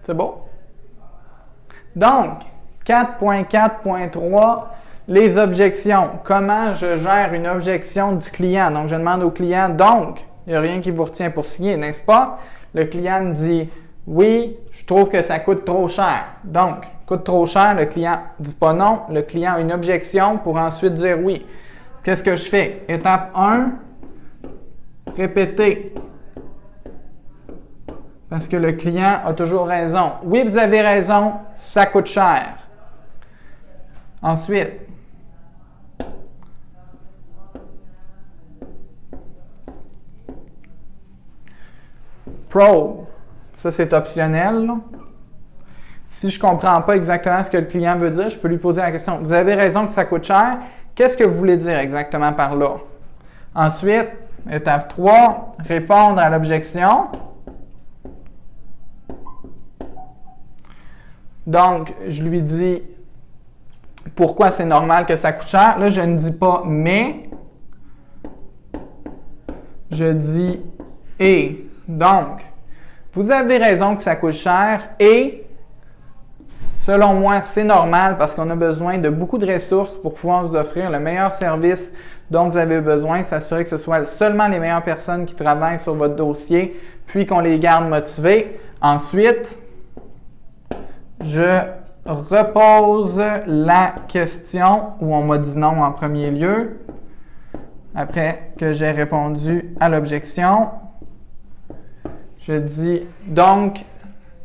C'est beau? Donc, 4.4.3, les objections. Comment je gère une objection du client? Donc, je demande au client, donc, il n'y a rien qui vous retient pour signer, n'est-ce pas? Le client me dit, oui, je trouve que ça coûte trop cher. Donc, coûte trop cher, le client ne dit pas non, le client a une objection pour ensuite dire oui. Qu'est-ce que je fais? Étape 1, répéter. Parce que le client a toujours raison. Oui, vous avez raison, ça coûte cher. Ensuite, probe. Ça, c'est optionnel, là. Si je ne comprends pas exactement ce que le client veut dire, je peux lui poser la question. Vous avez raison que ça coûte cher. Qu'est-ce que vous voulez dire exactement par là? Ensuite, étape 3, répondre à l'objection. Donc, je lui dis pourquoi c'est normal que ça coûte cher. Là, je ne dis pas mais, je dis et. Donc, vous avez raison que ça coûte cher et, selon moi, c'est normal parce qu'on a besoin de beaucoup de ressources pour pouvoir vous offrir le meilleur service dont vous avez besoin, s'assurer que ce soit seulement les meilleures personnes qui travaillent sur votre dossier, puis qu'on les garde motivés. Ensuite, je repose la question où on m'a dit non en premier lieu, après que j'ai répondu à l'objection. Je dis donc,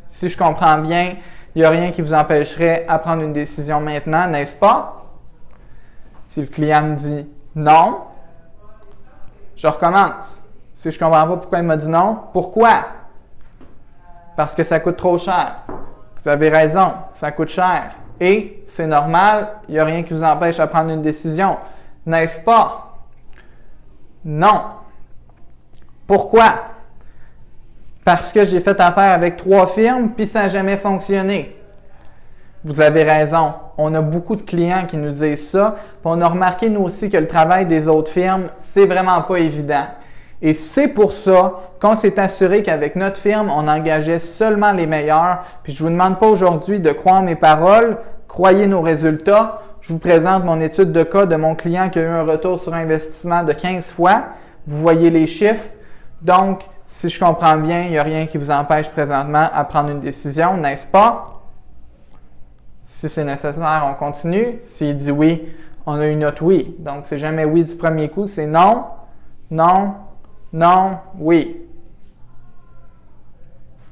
si je comprends bien, il n'y a rien qui vous empêcherait à prendre une décision maintenant, n'est-ce pas? Si le client me dit non, je recommence. Si je ne comprends pas pourquoi il m'a dit non, pourquoi? Parce que ça coûte trop cher. Vous avez raison, ça coûte cher. Et c'est normal, il n'y a rien qui vous empêche à prendre une décision, n'est-ce pas? Non. Pourquoi? Parce que j'ai fait affaire avec 3 firmes, puis ça n'a jamais fonctionné. Vous avez raison. On a beaucoup de clients qui nous disent ça. Puis on a remarqué, nous aussi, que le travail des autres firmes, c'est vraiment pas évident. Et c'est pour ça qu'on s'est assuré qu'avec notre firme, on engageait seulement les meilleurs. Puis je ne vous demande pas aujourd'hui de croire mes paroles, croyez nos résultats. Je vous présente mon étude de cas de mon client qui a eu un retour sur investissement de 15 fois. Vous voyez les chiffres. Donc, si je comprends bien, il n'y a rien qui vous empêche présentement à prendre une décision, n'est-ce pas? Si c'est nécessaire, on continue. S'il dit oui, on a une note oui. Donc, c'est jamais oui du premier coup, c'est non, non, non, oui.